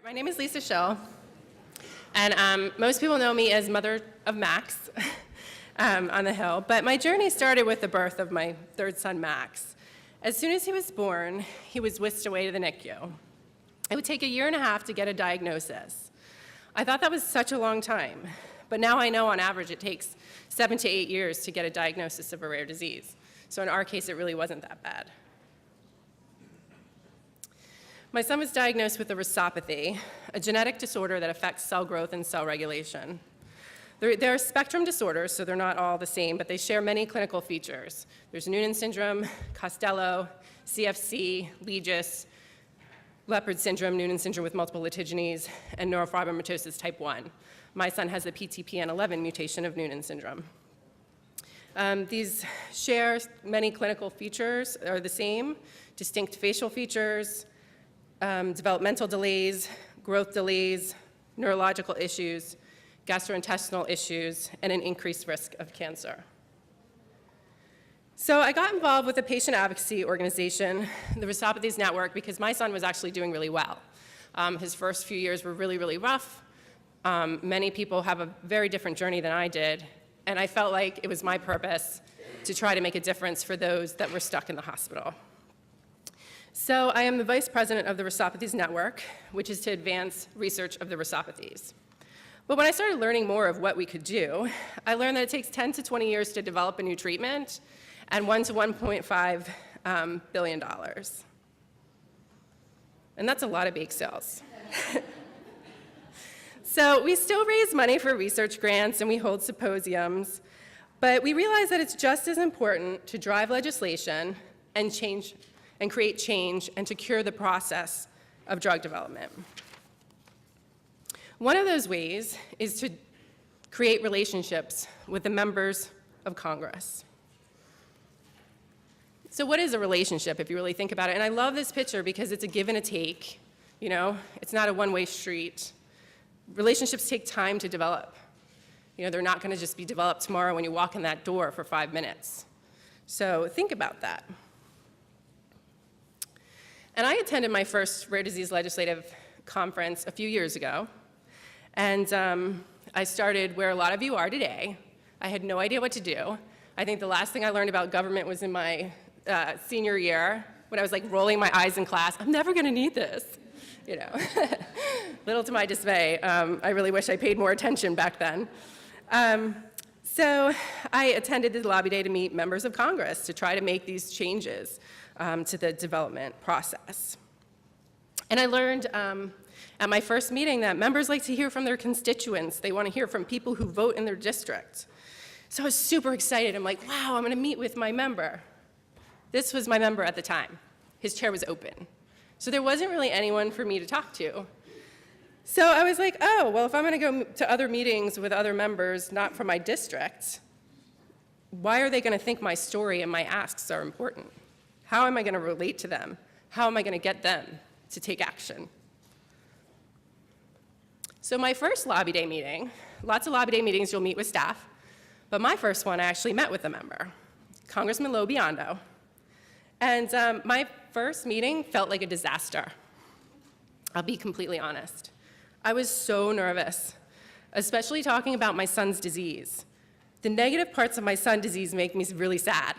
My name is Lisa Schill, and most people know me as mother of Max on the Hill, but my journey started with the birth of my third son, Max. As soon as he was born, he was whisked away to the NICU. It would take 1.5 years to get a diagnosis. I thought that was such a long time, but now I know on average it takes 7 to 8 years to get a diagnosis of a rare disease. So in our case, it really wasn't that bad. My son was diagnosed with a RASopathy, a genetic disorder that affects cell growth and cell regulation. They're spectrum disorders, so they're not all the same, but they share many clinical features. There's Noonan syndrome, Costello, CFC, Legis, Leopard syndrome, Noonan syndrome with multiple litigines, and neurofibromatosis type 1. My son has the PTPN11 mutation of Noonan syndrome. These share many clinical features, are the same, distinct facial features, developmental delays, growth delays, neurological issues, gastrointestinal issues, and an increased risk of cancer. So I got involved with a patient advocacy organization, the RASopathies Network, because my son was actually doing really well. His first few years were really, really rough. Many people have a very different journey than I did, and I felt like it was my purpose to try to make a difference for those that were stuck in the hospital. So I am the vice president of the RASopathies Network, which is to advance research of the RASopathies. But when I started learning more of what we could do, I learned that it takes 10 to 20 years to develop a new treatment and $1 to $1.5 billion. And that's a lot of bake sales. So we still raise money for research grants and we hold symposiums, but we realize that it's just as important to drive legislation and create change and to cure the process of drug development. One of those ways is to create relationships with the members of Congress. So what is a relationship if you really think about it? And I love this picture because it's a give and a take, you know? It's not a one-way street. Relationships take time to develop. You know, they're not gonna just be developed tomorrow when you walk in that door for 5 minutes. So think about that. And I attended my first rare disease legislative conference a few years ago, and I started where a lot of you are today. I had no idea what to do. I think the last thing I learned about government was in my senior year when I was like rolling my eyes in class. I'm never gonna need this, you know. Little to my dismay, I really wish I paid more attention back then. So I attended the lobby day to meet members of Congress to try to make these changes to the development process. And I learned at my first meeting that members like to hear from their constituents. They want to hear from people who vote in their district. So I was super excited. I'm like, wow, I'm going to meet with my member. This was my member at the time. His chair was open. So there wasn't really anyone for me to talk to. So I was like, oh, well, if I'm going to go to other meetings with other members, not from my district, why are they going to think my story and my asks are important? How am I going to relate to them? How am I going to get them to take action? So my first lobby day meeting, lots of lobby day meetings you'll meet with staff, but my first one I actually met with a member, Congressman Biondo. And my first meeting felt like a disaster. I'll be completely honest. I was so nervous, especially talking about my son's disease. The negative parts of my son's disease make me really sad.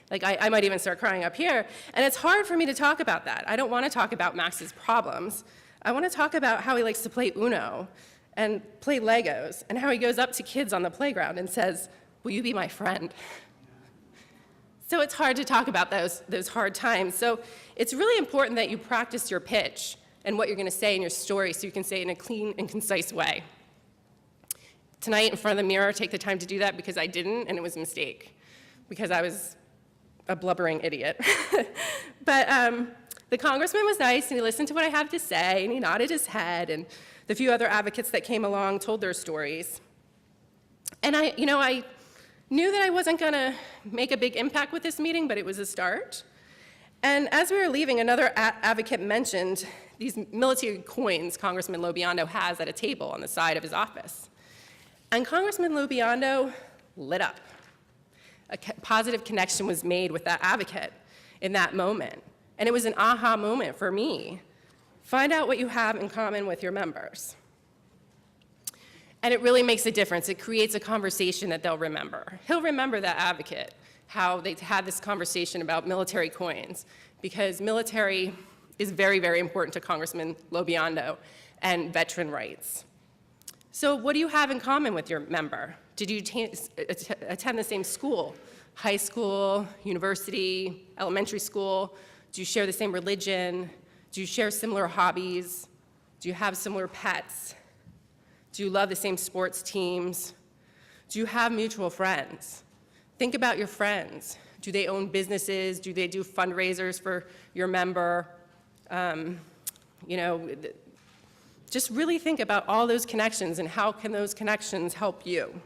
Like, I might even start crying up here. And it's hard for me to talk about that. I don't want to talk about Max's problems. I want to talk about how he likes to play Uno and play Legos, and how he goes up to kids on the playground and says, will you be my friend? So it's hard to talk about those hard times. So it's really important that you practice your pitch and what you're going to say in your story so you can say it in a clean and concise way. Tonight, in front of the mirror, take the time to do that because I didn't, and it was a mistake, because I was a blubbering idiot. But the congressman was nice, and he listened to what I had to say, and he nodded his head, and the few other advocates that came along told their stories. And I knew that I wasn't gonna make a big impact with this meeting, but it was a start. And as we were leaving, another advocate mentioned these military coins Congressman Biondo has at a table on the side of his office. And Congressman Biondo lit up. A positive connection was made with that advocate in that moment. And it was an aha moment for me, Find out what you have in common with your members. And it really makes a difference. It creates a conversation that they'll remember. He'll remember that advocate, how they had this conversation about military coins, because military is very, very important to Congressman Lobiondo and veteran rights. So what do you have in common with your member? Did you attend the same school, high school, university, elementary school? Do you share the same religion? Do you share similar hobbies? Do you have similar pets? Do you love the same sports teams? Do you have mutual friends? Think about your friends. Do they own businesses? Do they do fundraisers for your member? Just really think about all those connections and how can those connections help you.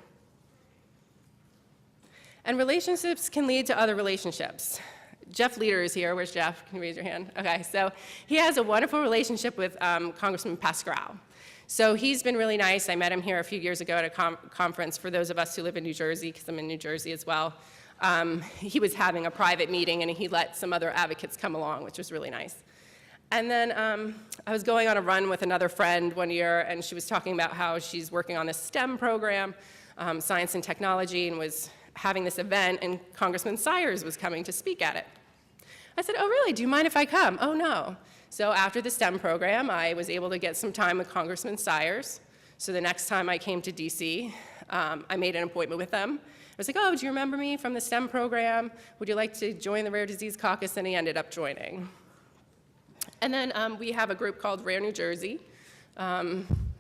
And relationships can lead to other relationships. Jeff Leder is here. Where's Jeff? Can you raise your hand? Okay, so he has a wonderful relationship with Congressman Pascrell. So he's been really nice. I met him here a few years ago at a conference for those of us who live in New Jersey, because I'm in New Jersey as well. He was having a private meeting, and he let some other advocates come along, which was really nice. And then I was going on a run with another friend one year, and she was talking about how she's working on this STEM program, science and technology, and was having this event, and Congressman Sires was coming to speak at it. I said, oh, really? Do you mind if I come? Oh, no. So after the STEM program, I was able to get some time with Congressman Sires. So the next time I came to DC, I made an appointment with them. I was like, oh, do you remember me from the STEM program? Would you like to join the Rare Disease Caucus? And he ended up joining. And then we have a group called Rare New Jersey.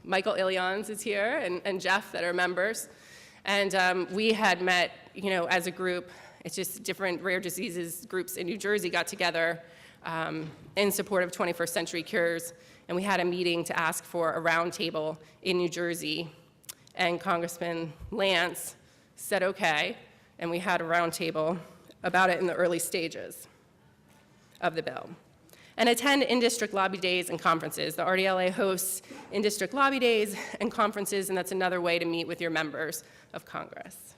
Michael Ilions is here, and Jeff that are members. And we had met, as a group. It's just different rare diseases groups in New Jersey got together in support of 21st Century Cures. And we had a meeting to ask for a roundtable in New Jersey. And Congressman Lance said, okay. And we had a roundtable about it in the early stages of the bill. And attend in-district lobby days and conferences. The RDLA hosts in-district lobby days and conferences, and that's another way to meet with your members of Congress.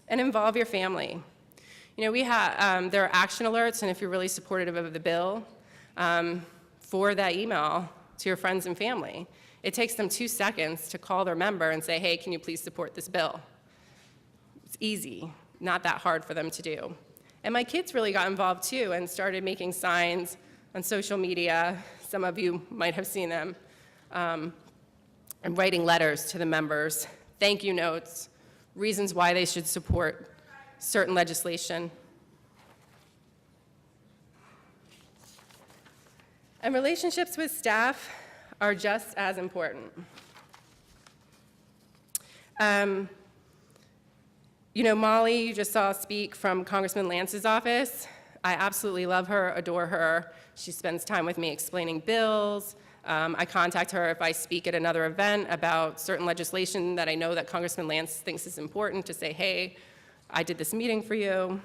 And involve your family. There are action alerts, and if you're really supportive of the bill, forward that email to your friends and family. It takes them 2 seconds to call their member and say, hey, can you please support this bill? It's easy, not that hard for them to do. And my kids really got involved too and started making signs on social media. Some of you might have seen them. And writing letters to the members, thank you notes, reasons why they should support certain legislation. And relationships with staff are just as important. Molly, you just saw speak from Congressman Lance's office. I absolutely love her, adore her. She spends time with me explaining bills. I contact her if I speak at another event about certain legislation that I know that Congressman Lance thinks is important to say, hey, I did this meeting for you.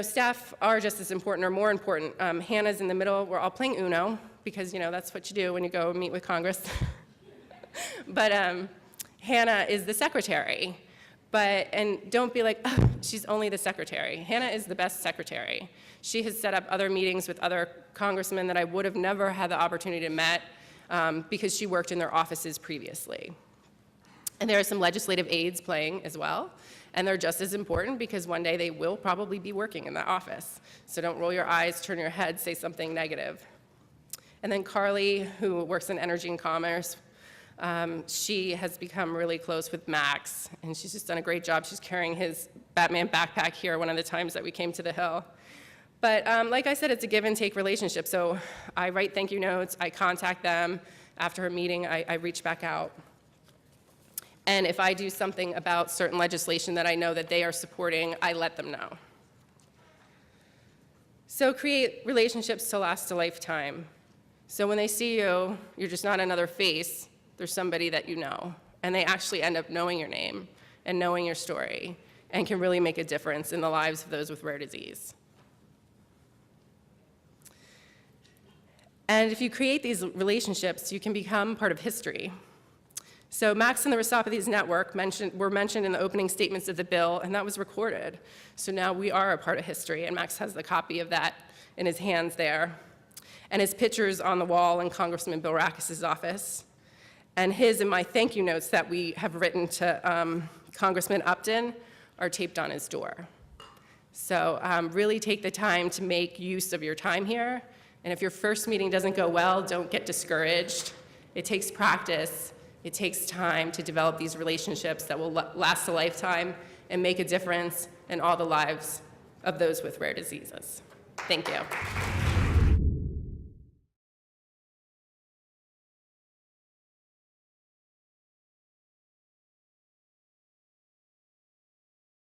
Staff are just as important or more important. Hannah's in the middle. We're all playing Uno because, that's what you do when you go meet with Congress. But Hannah is the secretary. And don't be like, oh, she's only the secretary. Hannah is the best secretary. She has set up other meetings with other congressmen that I would have never had the opportunity to meet because she worked in their offices previously. And there are some legislative aides playing as well, and they're just as important because one day they will probably be working in that office. So don't roll your eyes, turn your head, say something negative. And then Carly, who works in energy and commerce, she has become really close with Max, and she's just done a great job. She's carrying his Batman backpack here one of the times that we came to the Hill. But like I said, it's a give and take relationship. So I write thank you notes, I contact them. After a meeting, I reach back out. And if I do something about certain legislation that I know that they are supporting, I let them know. So create relationships to last a lifetime. So when they see you, you're just not another face. There's somebody that you know, and they actually end up knowing your name and knowing your story and can really make a difference in the lives of those with rare disease. And if you create these relationships, you can become part of history. So Max and the RASopathies Network were mentioned in the opening statements of the bill, and that was recorded. So now we are a part of history, and Max has the copy of that in his hands there. And his pictures on the wall in Congressman Bill Rackus' office. And his and my thank you notes that we have written to Congressman Upton are taped on his door. So really take the time to make use of your time here. And if your first meeting doesn't go well, don't get discouraged. It takes practice. It takes time to develop these relationships that will last a lifetime and make a difference in all the lives of those with rare diseases. Thank you.